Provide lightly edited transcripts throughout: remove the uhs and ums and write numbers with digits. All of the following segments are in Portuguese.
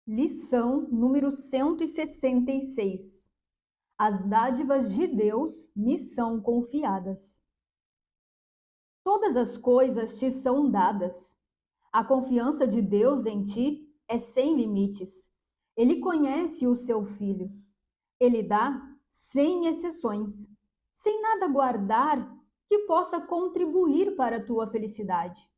Lição número 166. As dádivas de Deus me são confiadas. Todas as coisas te são dadas. A confiança de Deus em ti é sem limites. Ele conhece o seu filho. Ele dá sem exceções, sem nada guardar que possa contribuir para a tua felicidade.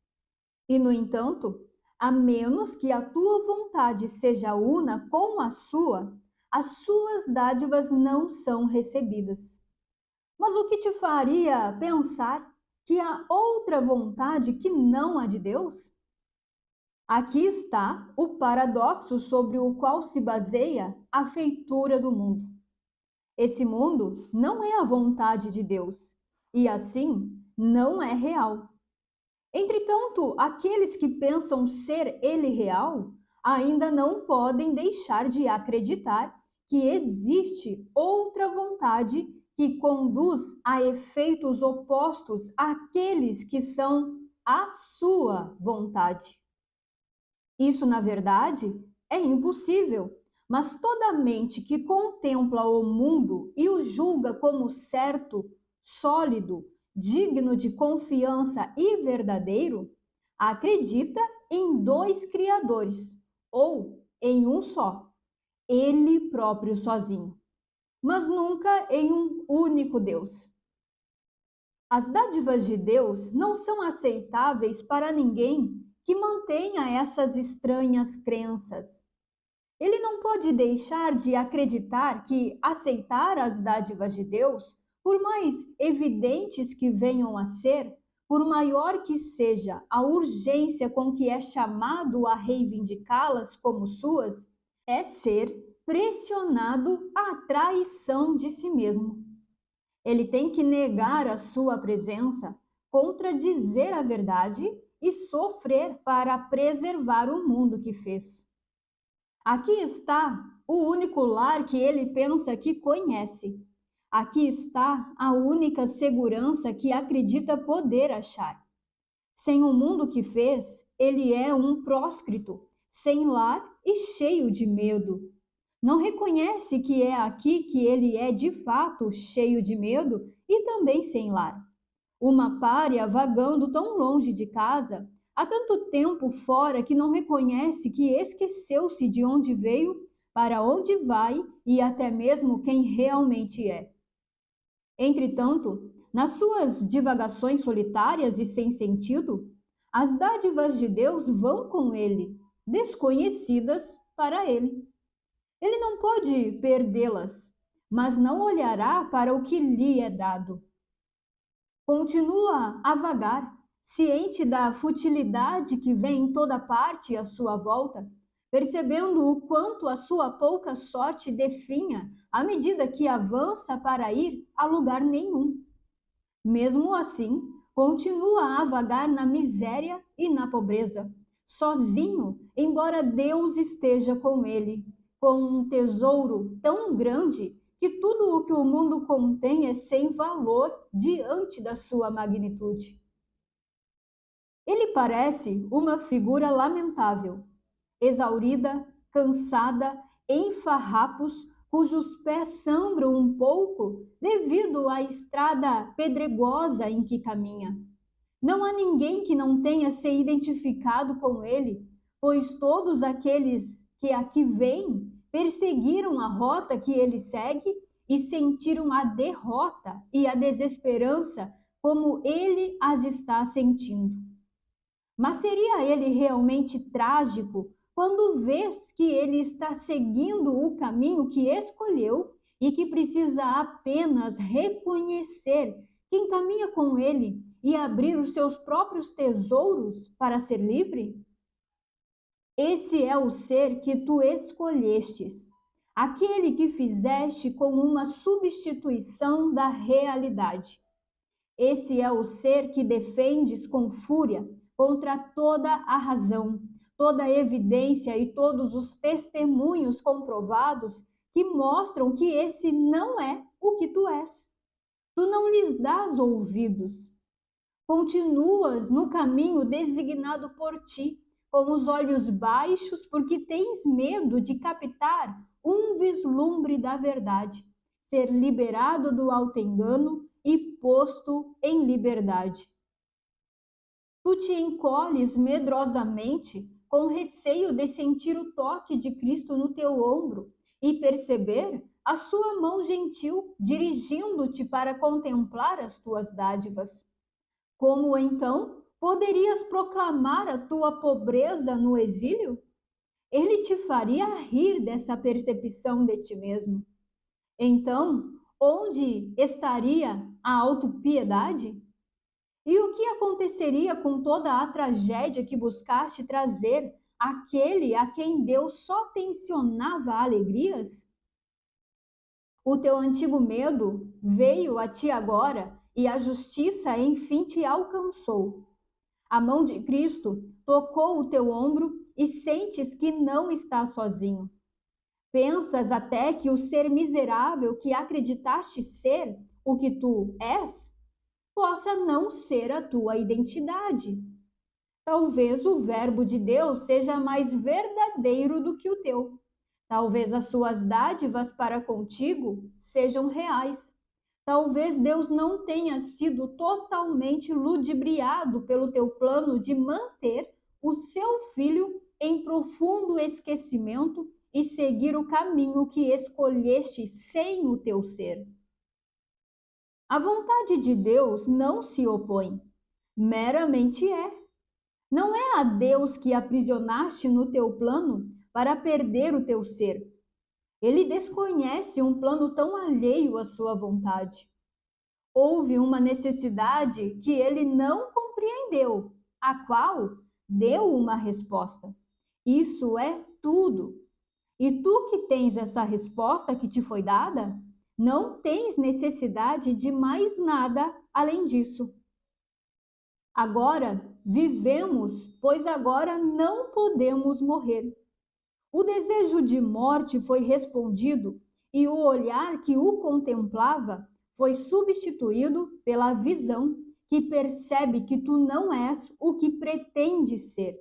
E, no entanto, a menos que a tua vontade seja una com a sua, as suas dádivas não são recebidas. Mas o que te faria pensar que há outra vontade que não a de Deus? Aqui está o paradoxo sobre o qual se baseia a feitura do mundo. Esse mundo não é a vontade de Deus e, assim, não é real. Entretanto, aqueles que pensam ser ele real ainda não podem deixar de acreditar que existe outra vontade que conduz a efeitos opostos àqueles que são a sua vontade. Isso, na verdade, é impossível, mas toda mente que contempla o mundo e o julga como certo, sólido, digno de confiança e verdadeiro, acredita em dois criadores, ou em um só, ele próprio sozinho, mas nunca em um único Deus. As dádivas de Deus não são aceitáveis para ninguém que mantenha essas estranhas crenças. Ele não pode deixar de acreditar que aceitar as dádivas de Deus, por mais evidentes que venham a ser, por maior que seja a urgência com que é chamado a reivindicá-las como suas, é ser pressionado à traição de si mesmo. Ele tem que negar a sua presença, contradizer a verdade e sofrer para preservar o mundo que fez. Aqui está o único lar que ele pensa que conhece. Aqui está a única segurança que acredita poder achar. Sem o mundo que fez, ele é um próscrito, sem lar e cheio de medo. Não reconhece que é aqui que ele é de fato cheio de medo e também sem lar. Uma pária vagando tão longe de casa, há tanto tempo fora que não reconhece que esqueceu-se de onde veio, para onde vai e até mesmo quem realmente é. Entretanto, nas suas divagações solitárias e sem sentido, as dádivas de Deus vão com ele, desconhecidas para ele. Ele não pode perdê-las, mas não olhará para o que lhe é dado. Continua a vagar, ciente da futilidade que vem em toda parte à sua volta, percebendo o quanto a sua pouca sorte definha à medida que avança para ir a lugar nenhum. Mesmo assim, continua a vagar na miséria e na pobreza, sozinho, embora Deus esteja com ele, com um tesouro tão grande que tudo o que o mundo contém é sem valor diante da sua magnitude. Ele parece uma figura lamentável, exaurida, cansada, em farrapos, cujos pés sangram um pouco devido à estrada pedregosa em que caminha. Não há ninguém que não tenha se identificado com ele, pois todos aqueles que aqui vêm perseguiram a rota que ele segue e sentiram a derrota e a desesperança como ele as está sentindo. Mas seria ele realmente trágico quando vês que ele está seguindo o caminho que escolheu e que precisa apenas reconhecer quem caminha com ele e abrir os seus próprios tesouros para ser livre? Esse é o ser que tu escolhestes, aquele que fizeste com uma substituição da realidade. Esse é o ser que defendes com fúria contra toda a razão, toda a evidência e todos os testemunhos comprovados que mostram que esse não é o que tu és. Tu não lhes dás ouvidos. Continuas no caminho designado por ti, com os olhos baixos, porque tens medo de captar um vislumbre da verdade, ser liberado do auto-engano e posto em liberdade. Tu te encolhes medrosamente, com receio de sentir o toque de Cristo no teu ombro e perceber a sua mão gentil dirigindo-te para contemplar as tuas dádivas. Como então poderias proclamar a tua pobreza no exílio? Ele te faria rir dessa percepção de ti mesmo. Então, onde estaria a autopiedade? E o que aconteceria com toda a tragédia que buscaste trazer àquele a quem Deus só tensionava alegrias? O teu antigo medo veio a ti agora e a justiça enfim te alcançou. A mão de Cristo tocou o teu ombro e sentes que não estás sozinho. Pensas até que o ser miserável que acreditaste ser o que tu és possa não ser a tua identidade. Talvez o Verbo de Deus seja mais verdadeiro do que o teu. Talvez as suas dádivas para contigo sejam reais. Talvez Deus não tenha sido totalmente ludibriado pelo teu plano de manter o seu filho em profundo esquecimento e seguir o caminho que escolheste sem o teu ser. A vontade de Deus não se opõe, meramente é. Não é a Deus que aprisionaste no teu plano para perder o teu ser. Ele desconhece um plano tão alheio à sua vontade. Houve uma necessidade que ele não compreendeu, a qual deu uma resposta. Isso é tudo. E tu que tens essa resposta que te foi dada, não tens necessidade de mais nada além disso. Agora vivemos, pois agora não podemos morrer. O desejo de morte foi respondido e o olhar que o contemplava foi substituído pela visão que percebe que tu não és o que pretendes ser.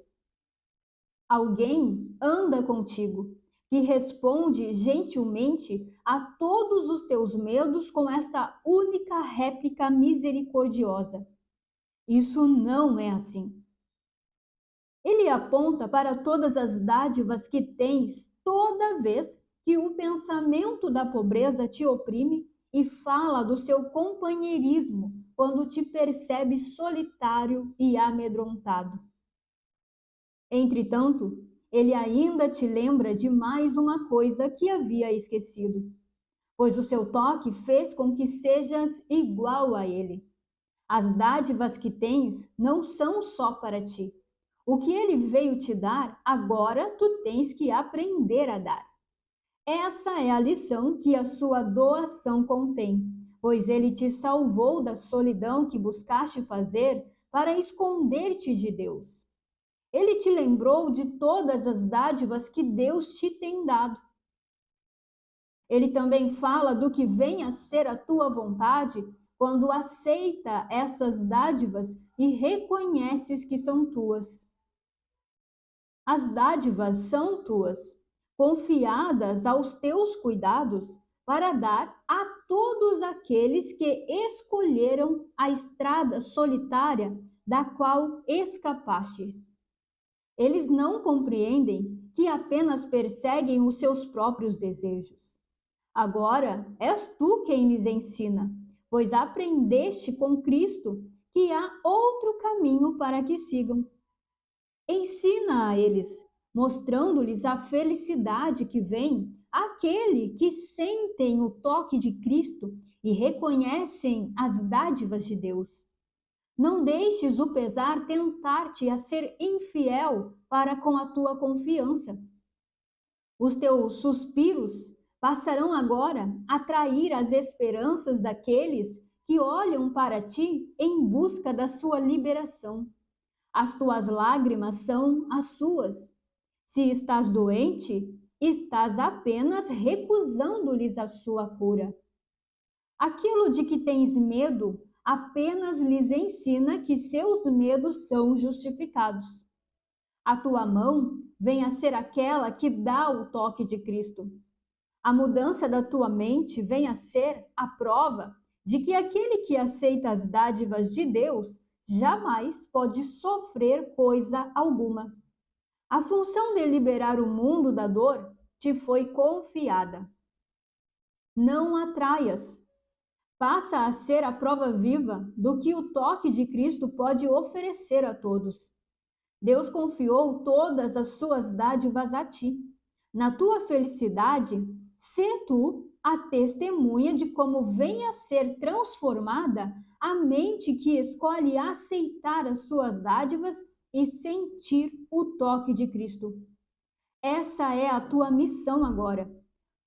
Alguém anda contigo, que responde gentilmente a todos os teus medos com esta única réplica misericordiosa. Isso não é assim. Ele aponta para todas as dádivas que tens toda vez que o pensamento da pobreza te oprime e fala do seu companheirismo quando te percebe solitário e amedrontado. Entretanto, ele ainda te lembra de mais uma coisa que havia esquecido, pois o seu toque fez com que sejas igual a ele. As dádivas que tens não são só para ti. O que ele veio te dar, agora tu tens que aprender a dar. Essa é a lição que a sua doação contém, pois ele te salvou da solidão que buscaste fazer para esconder-te de Deus. Ele te lembrou de todas as dádivas que Deus te tem dado. Ele também fala do que vem a ser a tua vontade quando aceita essas dádivas e reconheces que são tuas. As dádivas são tuas, confiadas aos teus cuidados para dar a todos aqueles que escolheram a estrada solitária da qual escapaste. Eles não compreendem que apenas perseguem os seus próprios desejos. Agora és tu quem lhes ensina, pois aprendeste com Cristo que há outro caminho para que sigam. Ensina a eles, mostrando-lhes a felicidade que vem àquele que sentem o toque de Cristo e reconhecem as dádivas de Deus. Não deixes o pesar tentar-te a ser infiel para com a tua confiança. Os teus suspiros passarão agora a trair as esperanças daqueles que olham para ti em busca da sua liberação. As tuas lágrimas são as suas. Se estás doente, estás apenas recusando-lhes a sua cura. Aquilo de que tens medo apenas lhes ensina que seus medos são justificados. A tua mão venha a ser aquela que dá o toque de Cristo. A mudança da tua mente venha a ser a prova de que aquele que aceita as dádivas de Deus jamais pode sofrer coisa alguma. A função de liberar o mundo da dor te foi confiada. Não atraias. Passa a ser a prova viva do que o toque de Cristo pode oferecer a todos. Deus confiou todas as suas dádivas a ti. Na tua felicidade, sê tu a testemunha de como vem a ser transformada a mente que escolhe aceitar as suas dádivas e sentir o toque de Cristo. Essa é a tua missão agora,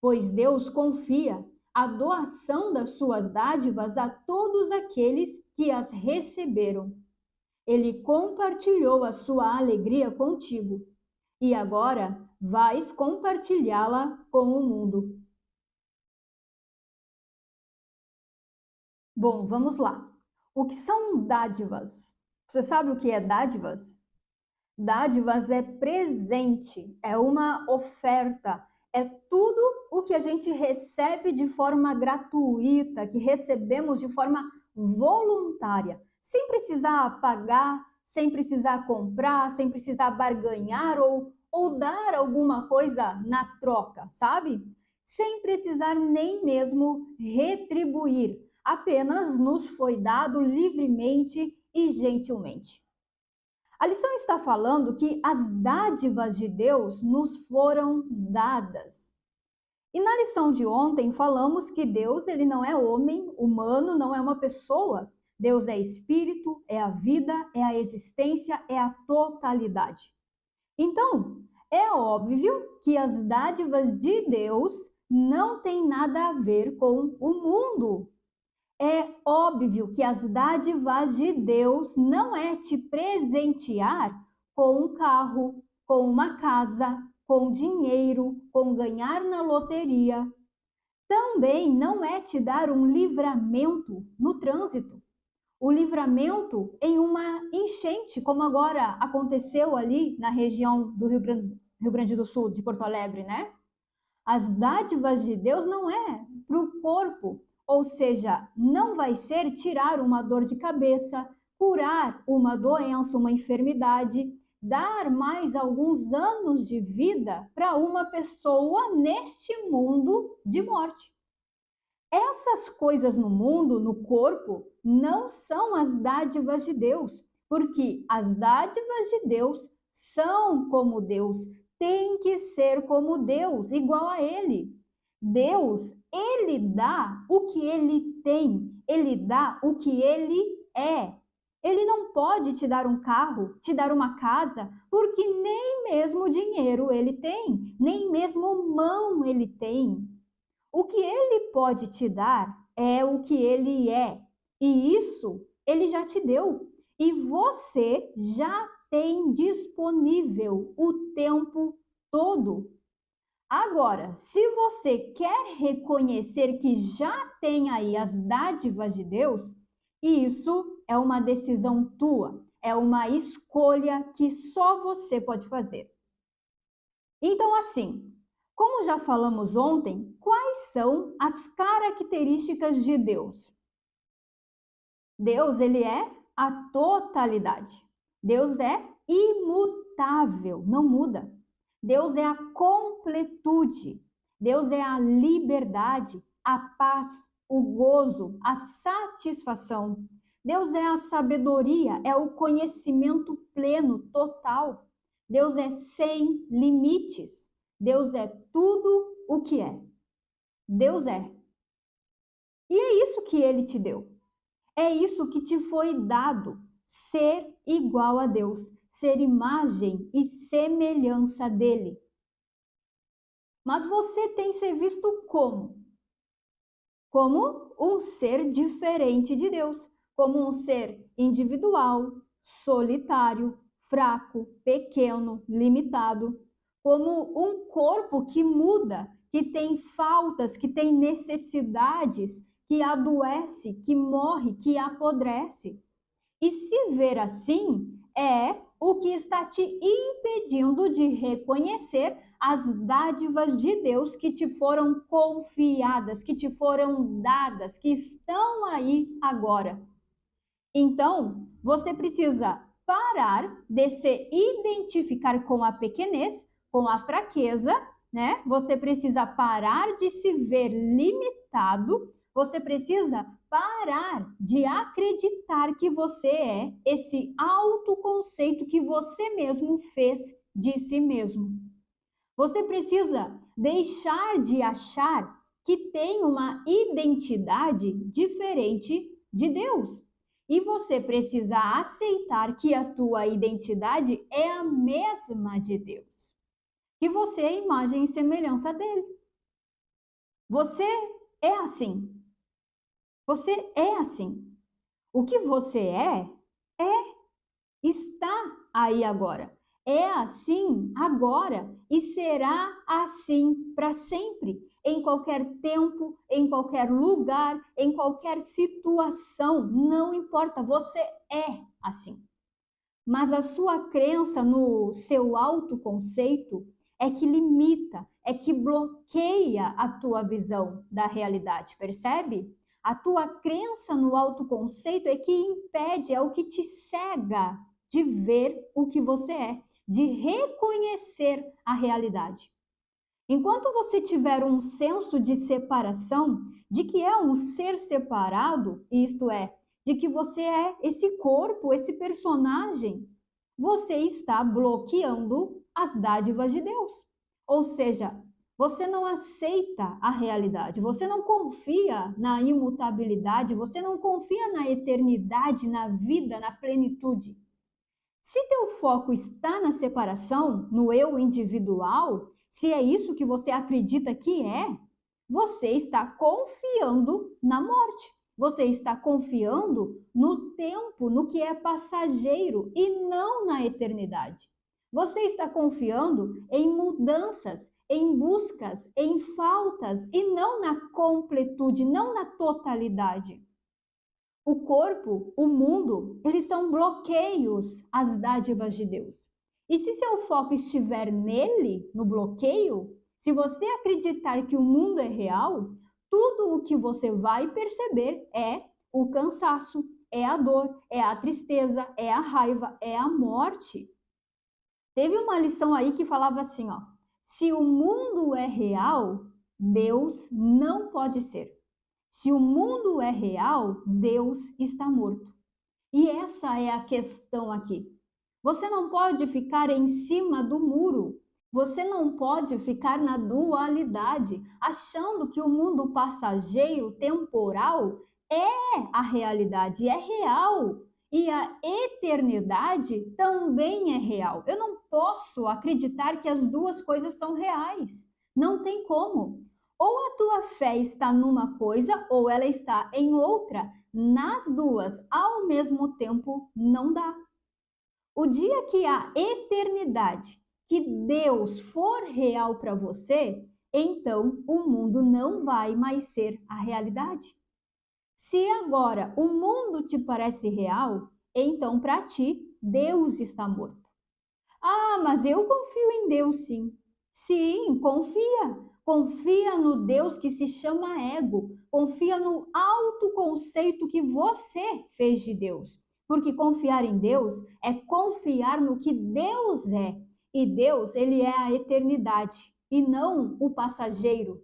pois Deus confia a doação das suas dádivas a todos aqueles que as receberam. Ele compartilhou a sua alegria contigo e agora vais compartilhá-la com o mundo. Bom, vamos lá. O que são dádivas? Você sabe o que é dádivas? Dádivas é presente, é uma oferta, é tudo o que a gente recebe de forma gratuita, que recebemos de forma voluntária, sem precisar pagar, sem precisar comprar, sem precisar barganhar ou dar alguma coisa na troca, sabe? Sem precisar nem mesmo retribuir, apenas nos foi dado livremente e gentilmente. A lição está falando que as dádivas de Deus nos foram dadas. E na lição de ontem falamos que Deus, ele não é homem, humano, não é uma pessoa. Deus é espírito, é a vida, é a existência, é a totalidade. Então, é óbvio que as dádivas de Deus não têm nada a ver com o mundo. É óbvio que as dádivas de Deus não é te presentear com um carro, com uma casa, com dinheiro, com ganhar na loteria. Também não é te dar um livramento no trânsito. O livramento em uma enchente, como agora aconteceu ali na região do Rio Grande do Sul, de Porto Alegre, né? As dádivas de Deus não é para o corpo, ou seja, não vai ser tirar uma dor de cabeça, curar uma doença, uma enfermidade, dar mais alguns anos de vida para uma pessoa neste mundo de morte. Essas coisas no mundo, no corpo, não são as dádivas de Deus, porque as dádivas de Deus são como Deus, tem que ser como Deus, igual a Ele. Deus, Ele dá o que Ele tem, Ele dá o que Ele é. Ele não pode te dar um carro, te dar uma casa, porque nem mesmo dinheiro Ele tem, nem mesmo mão Ele tem. O que Ele pode te dar é o que Ele é, e isso Ele já te deu. E você já tem disponível o tempo todo. Agora, se você quer reconhecer que já tem aí as dádivas de Deus, isso é uma decisão tua, é uma escolha que só você pode fazer. Então, assim, como já falamos ontem, quais são as características de Deus? Deus, ele é a totalidade. Deus é imutável, não muda. Deus é a completude. Deus é a liberdade, a paz, o gozo, a satisfação. Deus é a sabedoria, é o conhecimento pleno, total. Deus é sem limites. Deus é tudo o que é. Deus é. E é isso que Ele te deu. É isso que te foi dado. Ser igual a Deus. Ser imagem e semelhança dele. Mas você tem se visto como? Como um ser diferente de Deus. Como um ser individual, solitário, fraco, pequeno, limitado. Como um corpo que muda, que tem faltas, que tem necessidades, que adoece, que morre, que apodrece. E se ver assim é o que está te impedindo de reconhecer as dádivas de Deus que te foram confiadas, que te foram dadas, que estão aí agora. Então, você precisa parar de se identificar com a pequenez, com a fraqueza, né? Você precisa parar de se ver limitado, você precisa parar de acreditar que você é esse autoconceito que você mesmo fez de si mesmo. Você precisa deixar de achar que tem uma identidade diferente de Deus. E você precisa aceitar que a tua identidade é a mesma de Deus. Que você é imagem e semelhança dele. Você é assim. Você é assim. O que você está aí agora. É assim agora e será assim para sempre, em qualquer tempo, em qualquer lugar, em qualquer situação, não importa, você é assim. Mas a sua crença no seu autoconceito é que limita, é que bloqueia a tua visão da realidade, percebe? A tua crença no autoconceito é que impede, é o que te cega de ver o que você é, de reconhecer a realidade. Enquanto você tiver um senso de separação, de que é um ser separado, isto é, de que você é esse corpo, esse personagem, você está bloqueando as dádivas de Deus. Ou seja, você não aceita a realidade, você não confia na imutabilidade, você não confia na eternidade, na vida, na plenitude. Se teu foco está na separação, no eu individual, se é isso que você acredita que é, você está confiando na morte. Você está confiando no tempo, no que é passageiro e não na eternidade. Você está confiando em mudanças, em buscas, em faltas e não na completude, não na totalidade. O corpo, o mundo, eles são bloqueios às dádivas de Deus. E se seu foco estiver nele, no bloqueio, se você acreditar que o mundo é real, tudo o que você vai perceber é o cansaço, é a dor, é a tristeza, é a raiva, é a morte. Teve uma lição aí que falava assim, ó: se o mundo é real, Deus não pode ser. Se o mundo é real, Deus está morto. E essa é a questão aqui. Você não pode ficar em cima do muro. Você não pode ficar na dualidade, achando que o mundo passageiro, temporal, é a realidade, é real. E a eternidade também é real. Eu não posso acreditar que as duas coisas são reais. Não tem como. Ou a tua fé está numa coisa ou ela está em outra. Nas duas ao mesmo tempo não dá. O dia que a eternidade, que Deus for real para você, então o mundo não vai mais ser a realidade. Se agora o mundo te parece real, então para ti Deus está morto. Ah, mas eu confio em Deus sim. Sim, confia. Confia no Deus que se chama ego. Confia no autoconceito que você fez de Deus. Porque confiar em Deus é confiar no que Deus é. E Deus, ele é a eternidade e não o passageiro.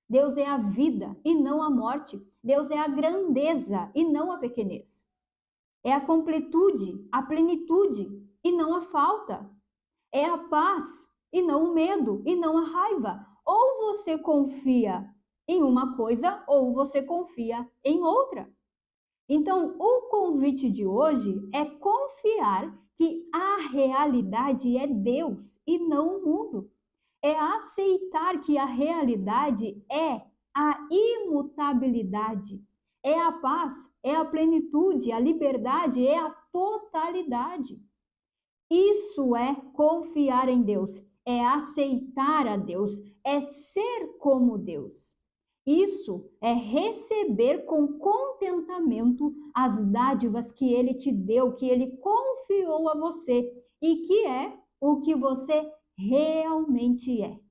Deus é a vida e não a morte. Deus é a grandeza e não a pequenez. É a completude, a plenitude e não a falta. É a paz e não o medo e não a raiva. Ou você confia em uma coisa ou você confia em outra. Então, o convite de hoje é confiar que a realidade é Deus e não o mundo. É aceitar que a realidade é a imutabilidade, é a paz, é a plenitude, a liberdade, é a totalidade. Isso é confiar em Deus, é aceitar a Deus, é ser como Deus. Isso é receber com contentamento as dádivas que Ele te deu, que Ele confiou a você e que é o que você realmente é.